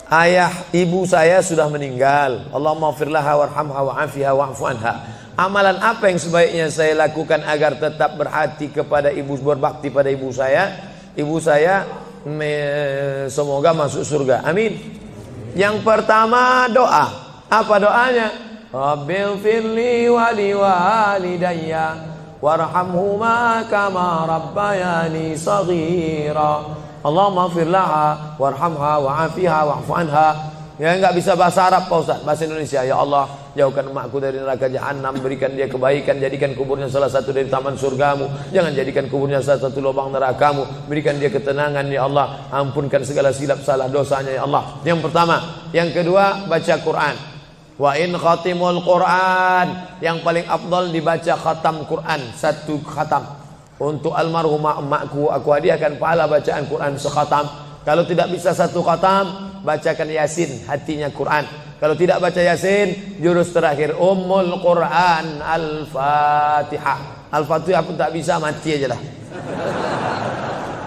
ayah ibu saya sudah meninggal. Allahumma firlaha warhamha wa'afiha wa'fu anha. Amalan apa yang sebaiknya saya lakukan agar tetap berhati kepada ibu, berbakti pada ibu saya? Ibu saya semoga masuk surga. Amin. Yang pertama doa. Apa doanya? Rabbil firli wa liwalidayya warhamhuma kama rabbayani saghira. Allahumma firlaha warhamha wa'afiha wa'fu anha. Ya, enggak bisa bahasa Arab Pak Ustaz, bahasa Indonesia. Ya Allah, jauhkan emakku dari neraka jahanam, berikan dia kebaikan, jadikan kuburnya salah satu dari taman surgamu, jangan jadikan kuburnya salah satu lubang nerakamu, berikan dia ketenangan ya Allah, ampunkan segala silap salah dosanya ya Allah. Yang pertama. Yang kedua, baca Quran. Wa in khatimul Quran, yang paling afdal dibaca khatam Quran, satu khatam. Untuk almarhumah emakku, aku hadiahkan pahala bacaan Quran sekhatam. Kalau tidak bisa satu khatam, bacakan Yasin, hatinya Quran. Kalau tidak baca Yasin, jurus terakhir Ummul Quran Al-Fatihah. Al-Fatihah pun tak bisa, mati aja lah.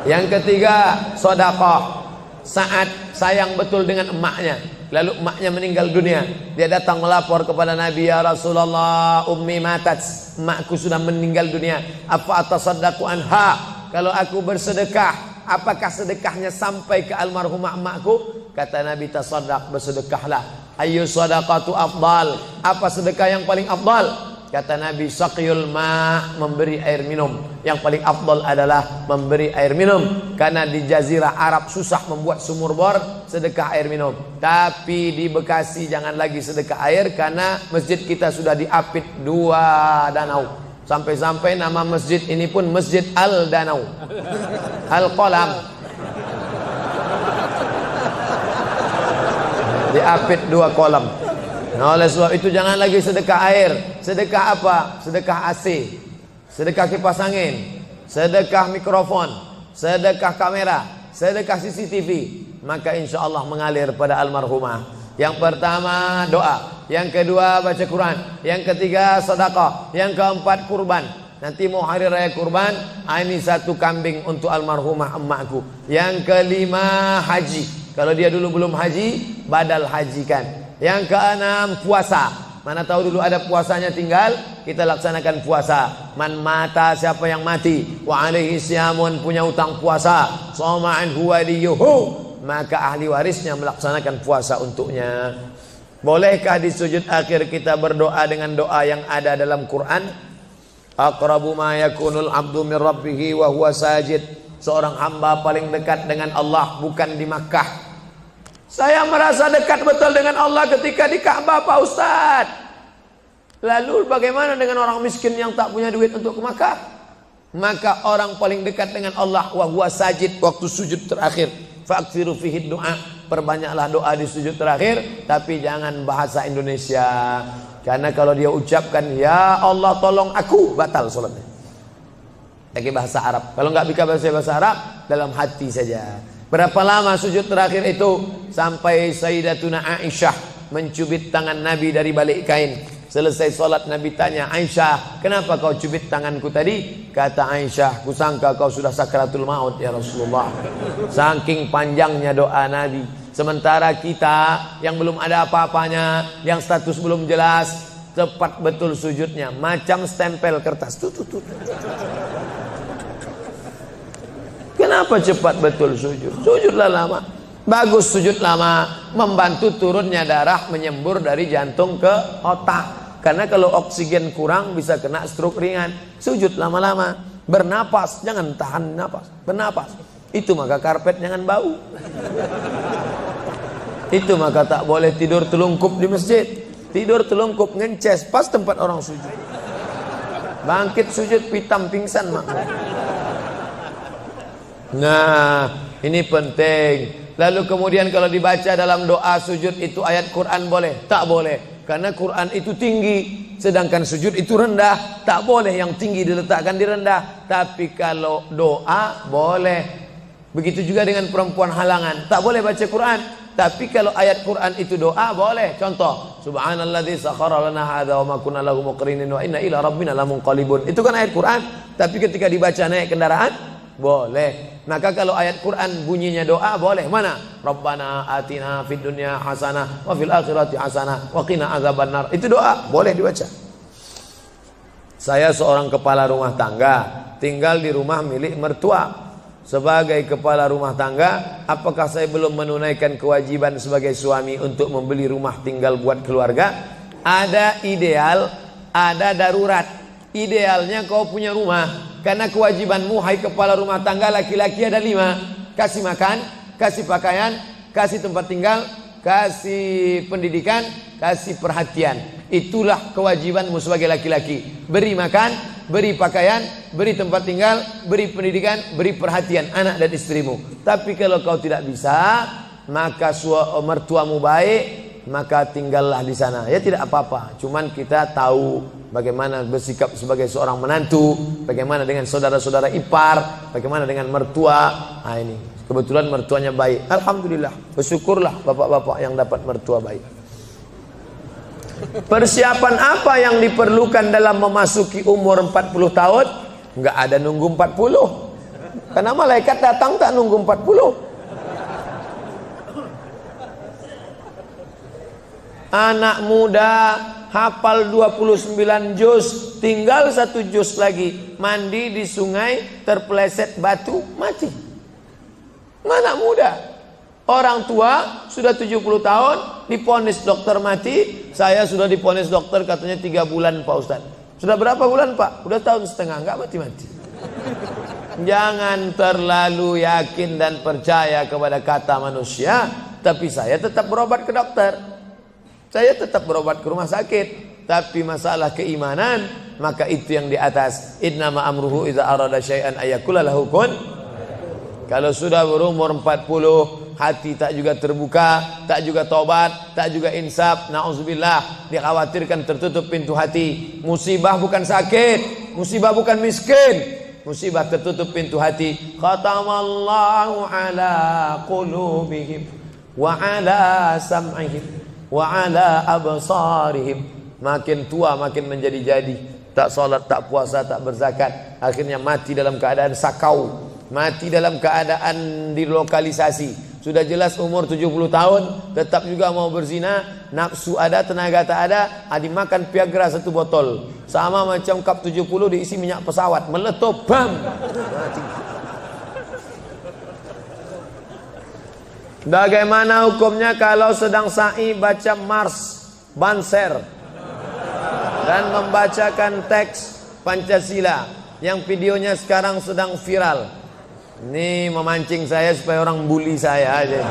Yang ketiga, sedekah. Saat sayang betul dengan emaknya, lalu emaknya meninggal dunia, dia datang melapor kepada Nabi, ya Rasulullah, ummi matat, emakku sudah meninggal dunia, apa atasaddaqu anha? Kalau aku bersedekah, apakah sedekahnya sampai ke almarhumah emakku? Kata Nabi, tasaddaq, bersedekahlah. Ayyu sadaqatu afdal? Apa sedekah yang paling afdal? Kata Nabi, saqyul ma', memberi air minum. Yang paling afdal adalah memberi air minum. Karena di jazirah Arab susah membuat sumur bor, sedekah air minum. Tapi di Bekasi jangan lagi sedekah air, karena masjid kita sudah diapit 2 danau. Sampai-sampai nama masjid ini pun Masjid Al-Danau, Al-Qalam. Diapit 2 kolam. Nah, oleh sebab itu jangan lagi sedekah air. Sedekah apa? Sedekah AC, sedekah kipas angin, sedekah mikrofon, sedekah kamera, sedekah CCTV. Maka insya Allah mengalir pada almarhumah. Yang pertama doa, yang kedua baca Quran, yang ketiga sedekah, yang keempat kurban. Nanti mau hari raya kurban, ini 1 kambing untuk almarhumah emakku. Yang kelima haji. Kalau dia dulu belum haji, badal hajikan. Yang keenam puasa. Mana tahu dulu ada puasanya tinggal, kita laksanakan puasa. Man mata, siapa yang mati, wa alaihi siyamun, punya utang puasa, shoma anhu waliyuhu, maka ahli warisnya melaksanakan puasa untuknya. Bolehkah di sujud akhir kita berdoa dengan doa yang ada dalam Quran? Aqrabu ma yakunul abdu min rabbih wa huwa sajid. Seorang hamba paling dekat dengan Allah bukan di Makkah. Saya merasa dekat betul dengan Allah ketika di Ka'bah Pak Ustaz. Lalu bagaimana dengan orang miskin yang tak punya duit untuk ke Makkah? Maka orang paling dekat dengan Allah wa huwa sajid, waktu sujud terakhir. Fa'akthiru fihi du'a, perbanyaklah doa di sujud terakhir, tapi jangan bahasa Indonesia. Karena kalau dia ucapkan ya Allah tolong aku, batal salatnya. Pakai bahasa Arab. Kalau nggak bisa bahasa Arab, dalam hati saja. Berapa lama sujud terakhir itu? Sampai Sayyidatuna Aisyah mencubit tangan Nabi dari balik kain. Selesai sholat Nabi tanya, Aisyah, kenapa kau cubit tanganku tadi? Kata Aisyah, kusangka kau sudah sakratul maut ya Rasulullah. Saking panjangnya doa Nabi. Sementara kita yang belum ada apa-apanya, yang status belum jelas, cepat betul sujudnya, macam stempel kertas. Kenapa cepat betul sujud? Sujudlah lama. Bagus sujud lama, membantu turunnya darah menyembur dari jantung ke otak. Karena kalau oksigen kurang bisa kena stroke ringan. Sujud lama-lama, bernapas, jangan tahan napas, bernapas. Itu maka karpet jangan bau. Itu maka tak boleh tidur telungkup di masjid. Tidur telungkup ngences pas tempat orang sujud. Bangkit sujud pitam pingsan mak. Nah, ini penting. Lalu kemudian kalau dibaca dalam doa sujud itu ayat Quran boleh? Tak boleh. Karena Quran itu tinggi, sedangkan sujud itu rendah. Tak boleh yang tinggi diletakkan di rendah. Tapi kalau doa boleh. Begitu juga dengan perempuan halangan, tak boleh baca Quran. Tapi kalau ayat Quran itu doa boleh. Contoh, subhanalladzi sakhkhara lana hadza wa ma kunna lahu muqrinin wa inna ila rabbina lamunqalibun. Itu kan ayat Quran. Tapi ketika dibaca naik kendaraan boleh. Maka kalau ayat Quran bunyinya doa boleh. Mana? Rabbana atina fid dunya hasanah wa fil akhirati hasanah wa qina adzabannar. Itu doa, boleh dibaca. Saya seorang kepala rumah tangga, tinggal di rumah milik mertua. Sebagai kepala rumah tangga, apakah saya belum menunaikan kewajiban sebagai suami untuk membeli rumah tinggal buat keluarga? Ada ideal, ada darurat. Idealnya kau punya rumah, karena kewajibanmu hai kepala rumah tangga laki-laki ada 5. Kasih makan, kasih pakaian, kasih tempat tinggal, kasih pendidikan, kasih perhatian. Itulah kewajibanmu sebagai laki-laki. Beri makan, beri pakaian, beri tempat tinggal, beri pendidikan, beri perhatian anak dan istrimu. Tapi kalau kau tidak bisa, maka mertuamu baik, maka tinggallah di sana. Ya tidak apa-apa. Cuman kita tahu bagaimana bersikap sebagai seorang menantu, bagaimana dengan saudara-saudara ipar, bagaimana dengan mertua. Nah ini kebetulan mertuanya baik. Alhamdulillah, bersyukurlah bapak-bapak yang dapat mertua baik. Persiapan apa yang diperlukan dalam memasuki umur 40 tahun? Enggak ada nunggu 40. Karena malaikat datang tak nunggu 40. Anak muda hafal 29 juz, tinggal 1 juz lagi. Mandi di sungai, terpeleset batu, mati. Anak muda. Orang tua sudah 70 tahun diponis dokter mati. Saya sudah diponis dokter katanya 3 bulan Pak Ustaz. Sudah berapa bulan Pak? Udah tahun setengah, enggak mati-mati. Jangan terlalu yakin dan percaya kepada kata manusia. Tapi saya tetap berobat ke dokter, saya tetap berobat ke rumah sakit. Tapi masalah keimanan, maka itu yang di atas. Innama amruhu idza arada syai'an ayakula lahu kun. Kalau sudah berumur 40, hati tak juga terbuka, tak juga tobat, tak juga insaf, na'udzubillah, dikhawatirkan tertutup pintu hati. Musibah bukan sakit, musibah bukan miskin, musibah tertutup pintu hati. Khatamallahu ala qulubihim wa ala sam'ihim wa ala absarihim. Makin tua makin menjadi-jadi, tak salat, tak puasa, tak berzakat, akhirnya mati dalam keadaan sakau, mati dalam keadaan dilokalisasi. Sudah jelas umur 70 tahun tetap juga mau berzina, nafsu ada, tenaga tak ada, dimakan Viagra 1 botol. Sama macam kap 70 diisi minyak pesawat, meletup, bam, mati. Bagaimana hukumnya kalau sedang sa'i baca Mars, Banser dan membacakan teks Pancasila yang videonya sekarang sedang viral? Ini memancing saya supaya orang bully saya aja.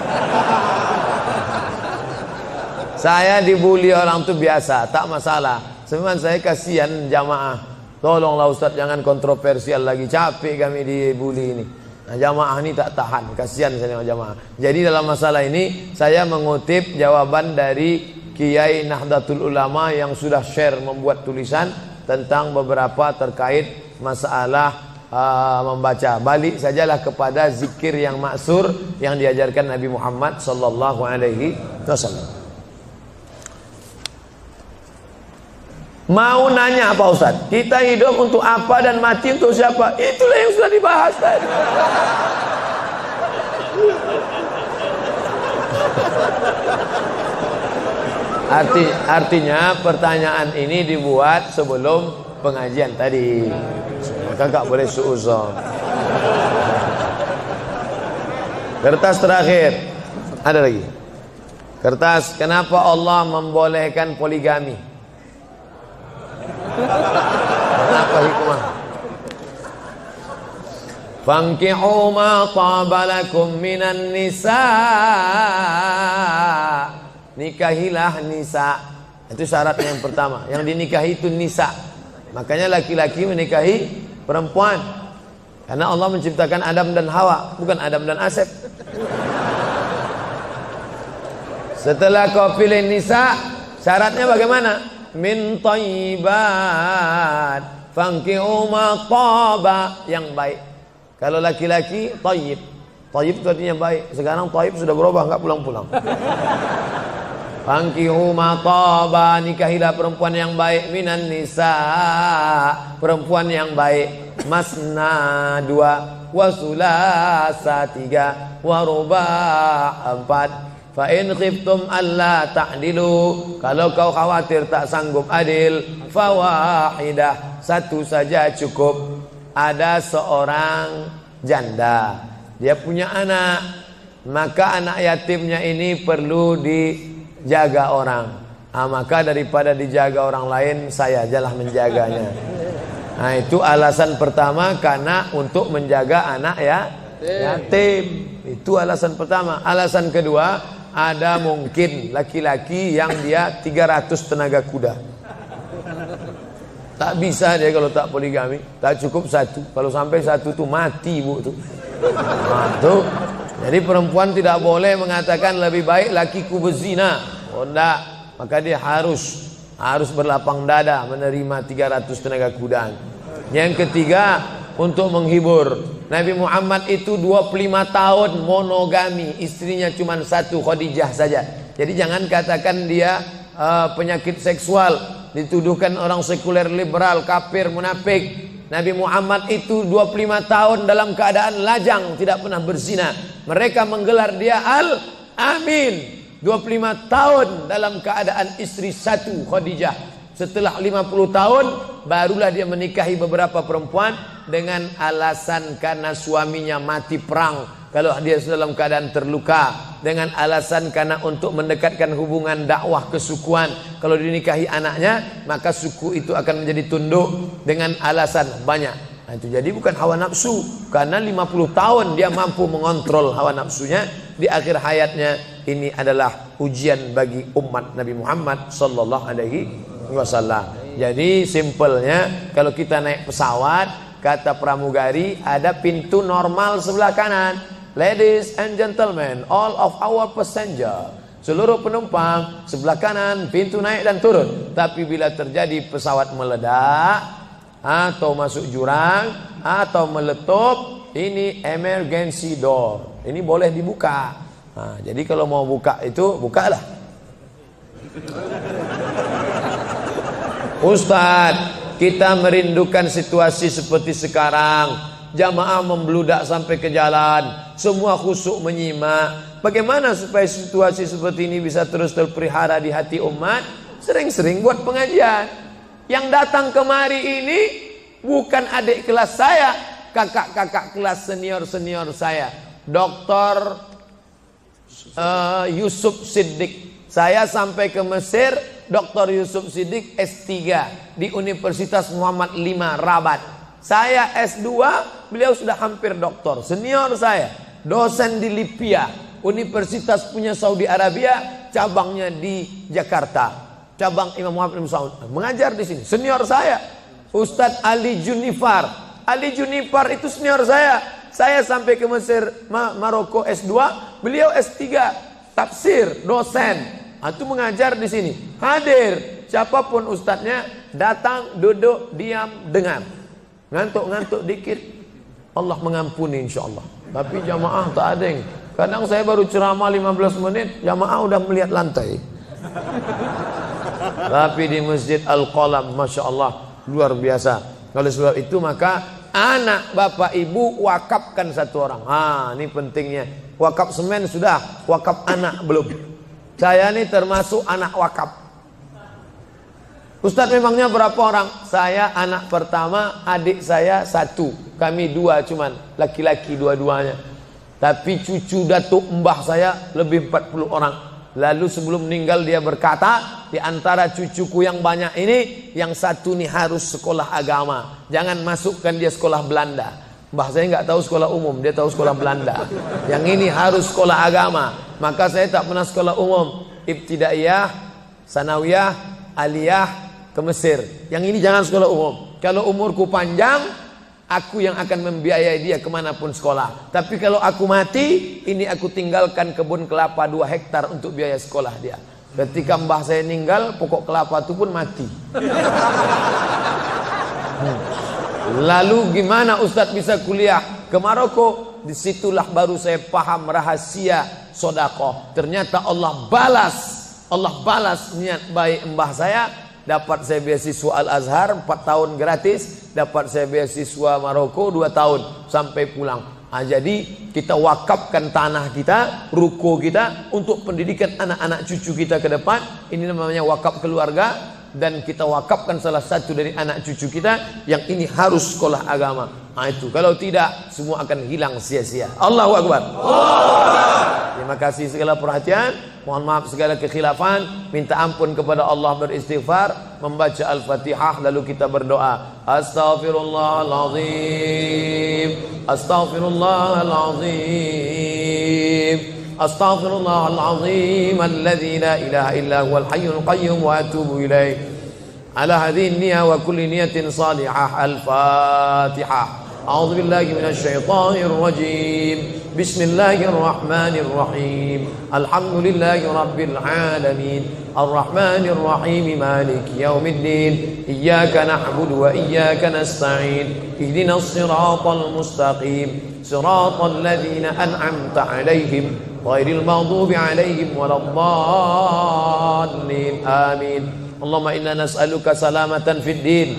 Saya dibully orang itu biasa, tak masalah. Sebenarnya saya kasihan jamaah. Tolonglah Ustaz, jangan kontroversial lagi, capek kami dibully ini. Nah, jamaah ini tak tahan, kasihan saya dengan jamaah. Jadi dalam masalah ini saya mengutip jawaban dari Kiai Nahdlatul Ulama yang sudah share membuat tulisan tentang beberapa terkait masalah membaca. Balik sajalah kepada zikir yang maksur yang diajarkan Nabi Muhammad sallallahu alaihi wasallam. Mau nanya Pak Ustaz, kita hidup untuk apa dan mati untuk siapa? Itulah yang sudah dibahas tadi. Artinya pertanyaan ini dibuat sebelum pengajian tadi. Maka enggak boleh suuzon. Kertas terakhir. Ada lagi. Kertas, kenapa Allah membolehkan poligami? Kenapa hikmah? Fankihu ma tabalakum minan nisa. Nikahilah nisa. Itu syaratnya yang pertama. Yang dinikahi itu nisa. Makanya laki-laki menikahi perempuan. Karena Allah menciptakan Adam dan Hawa, bukan Adam dan Asep. Setelah kau pilih nisa, syaratnya bagaimana? Min thayyibat fankihu ma taba, yang baik. Kalau laki-laki thayyib. Thayyib itu artinya baik. Sekarang thayyib sudah berubah, enggak pulang-pulang. Fankihu ma taba, nikahilah perempuan yang baik, minan nisa, perempuan yang baik. masna 2, wa sulasa 3, wa ruba' 4. Fa in khiftum alla ta'dilu, kalau kau khawatir tak sanggup adil, fawahidah, satu saja cukup. Ada seorang janda, dia punya anak, maka anak yatimnya ini perlu dijaga orang. Maka daripada dijaga orang lain, saya ajalah menjaganya. Nah, itu alasan pertama, karena untuk menjaga anak yatim. Itu alasan pertama. Alasan kedua, ada mungkin laki-laki yang dia 300 tenaga kuda. Tak bisa dia kalau tak poligami. Tak cukup satu. Kalau sampai satu tuh mati bu tuh. Nah, tuh. Jadi perempuan tidak boleh mengatakan lebih baik lakiku berzina. Oh enggak. Maka dia harus berlapang dada menerima 300 tenaga kuda. Yang ketiga, untuk menghibur. Nabi Muhammad itu 25 tahun monogami, istrinya cuma satu, Khadijah saja. Jadi jangan katakan dia penyakit seksual, dituduhkan orang sekuler, liberal, kafir, munafik. Nabi Muhammad itu 25 tahun dalam keadaan lajang, tidak pernah berzina. Mereka menggelar dia Al-Amin. 25 tahun dalam keadaan istri satu, Khadijah. Setelah 50 tahun barulah dia menikahi beberapa perempuan dengan alasan karena suaminya mati perang, kalau dia dalam keadaan terluka, dengan alasan karena untuk mendekatkan hubungan dakwah kesukuan, kalau dinikahi anaknya maka suku itu akan menjadi tunduk, dengan alasan banyak. Nah, itu jadi bukan hawa nafsu, karena 50 tahun dia mampu mengontrol hawa nafsunya. Di akhir hayatnya ini adalah ujian bagi umat Nabi Muhammad sallallahu alaihi wasallam. Jadi simpelnya, kalau kita naik pesawat, kata pramugari, ada pintu normal sebelah kanan. Ladies and gentlemen, all of our passenger, seluruh penumpang, sebelah kanan pintu naik dan turun. Tapi bila terjadi pesawat meledak atau masuk jurang atau meletup, ini emergency door, ini boleh dibuka. Nah, jadi kalau mau buka itu bukalah. Ustadz, kita merindukan situasi seperti sekarang. Jamaah membludak sampai ke jalan, semua khusyuk menyimak. Bagaimana supaya situasi seperti ini bisa terus terpelihara di hati umat? Sering-sering buat pengajian. Yang datang kemari ini bukan adik kelas saya, kakak-kakak kelas senior-senior saya. Dr. Yusuf Siddiq. Saya sampai ke Mesir, Dr. Yusuf Siddiq S3 di Universitas Muhammad V Rabat. Saya S2, beliau sudah hampir doktor. Senior saya, dosen di Libya, universitas punya Saudi Arabia, cabangnya di Jakarta. Cabang Imam Muhammad bin Saud. Mengajar di sini. Senior saya, Ustadz Ali Junifar. Ali Junifar itu senior saya. Saya sampai ke Mesir, Maroko S2, beliau S3, tafsir, dosen. Itu mengajar di sini. Hadir, siapapun ustadznya, datang, duduk, diam, dengar. Ngantuk-ngantuk dikit, Allah mengampuni insyaallah. Tapi jamaah tak ada yang. Kadang saya baru ceramah 15 menit, jamaah udah melihat lantai. Tapi di Masjid Al-Qalam, Masya Allah, luar biasa. Oleh sebab itu maka anak bapak ibu wakafkan satu orang. Ini pentingnya. Wakaf semen sudah, wakaf anak belum. Saya ini termasuk anak wakaf. Ustadz, memangnya berapa orang? Saya anak pertama, adik saya satu, kami dua cuman, laki-laki dua-duanya. Tapi cucu datuk mbah saya lebih 40 orang. Lalu sebelum meninggal dia berkata, di antara cucuku yang banyak ini, yang satu nih harus sekolah agama, jangan masukkan dia sekolah Belanda. Mbah saya nggak tahu sekolah umum, dia tahu sekolah Belanda. Yang ini harus sekolah agama. Maka saya tak pernah sekolah umum, ibtidaiyah, sanawiyah, aliyah, ke Mesir. Yang ini jangan sekolah umum. Kalau umurku panjang, aku yang akan membiayai dia kemanapun sekolah. Tapi kalau aku mati, ini aku tinggalkan kebun kelapa 2 hektar untuk biaya sekolah dia. Ketika mbah saya meninggal, pokok kelapa itu pun mati. Lalu gimana Ustadz bisa kuliah ke Maroko? Disitulah baru saya paham rahasia sodakoh. Ternyata Allah balas niat baik mbah saya dapat saya beasiswa Al-Azhar 4 tahun gratis, dapat saya beasiswa Maroko 2 tahun sampai pulang. Jadi kita wakafkan tanah kita, ruko kita untuk pendidikan anak-anak cucu kita ke depan. Ini namanya wakaf keluarga. Dan kita wakafkan salah satu dari anak cucu kita yang ini harus sekolah agama. Itu kalau tidak semua akan hilang sia-sia. Allahu Akbar. Terima kasih segala perhatian. Mohon maaf segala kekhilafan. Minta ampun kepada Allah, beristighfar, membaca Al-Fatihah, lalu kita berdoa. Astaghfirullahaladzim, astaghfirullahaladzim, astaghfirullahaladzim alladzi la ilaha illa huwal hayyul qayyum wa atubu ilaih. Ala hadhihi niyah wa kulli niyatin salihah. Al-Fatihah. A'udzu billahi minasy syaithanir rajim. Bismillahirrahmanirrahim. Alhamdulillahi rabbil alamin. Arrahmanir rahim. Maliki yaumiddin. Iyyaka na'budu wa iyyaka nasta'in. Ihdinas siratal mustaqim. Siratal ladzina an'amta 'alaihim ghairil maghdubi 'alaihim waladdallin. Amin. Allahumma inna nas'aluka salamatan fid din.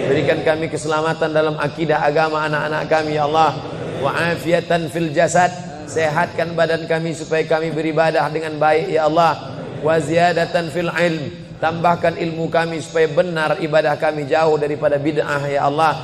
Berikan kami keselamatan dalam akidah agama anak-anak kami ya Allah. Wa afiatan fil jasad. Sehatkan badan kami supaya kami beribadah dengan baik ya Allah. Wa ziyadatan fil ilm. Tambahkan ilmu kami supaya benar ibadah kami, jauh daripada bid'ah ya Allah.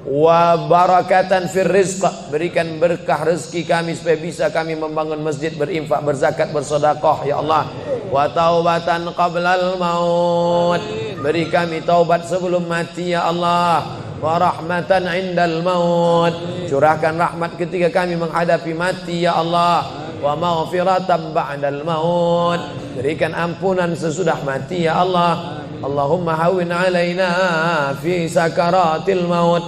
Wa barakatan fir rizq. Berikan berkah rezeki kami supaya bisa kami membangun masjid, berinfak, berzakat, bersedekah ya Allah. Wa taubatan qablal maut. Beri kami taubat sebelum mati ya Allah. Wa rahmatan indal maut. Curahkan rahmat ketika kami menghadapi mati ya Allah. Wa maghfiratan ba'dal maut. Berikan ampunan sesudah mati ya Allah. Allahumma hawwin alaina fi sakaratil maut.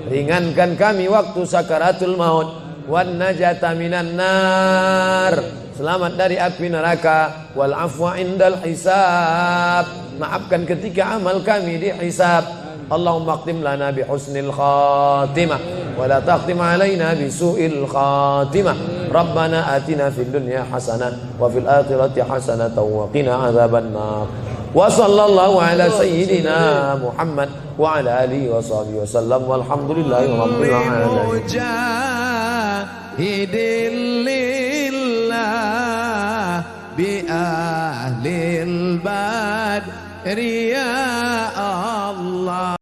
Ringankan kami waktu sakaratul maut. Wan najata minan nar. Selamat dari api neraka. Wal afwa indal hisab. Maafkan ketika amal kami dihisab. Allahumma khtim lana bi husnil khatimah wa la takhtim alaina bi su'il khatimah. Rabbana atina fid dunya hasanah wa fil akhirati hasanah wa qina adzaban nar. Wa sallallahu ala sayyidina Muhammad wa ala alihi wa sahbihi wasallam walhamdulillahi rabbil alamin. Bi ahlil badri ya Allah.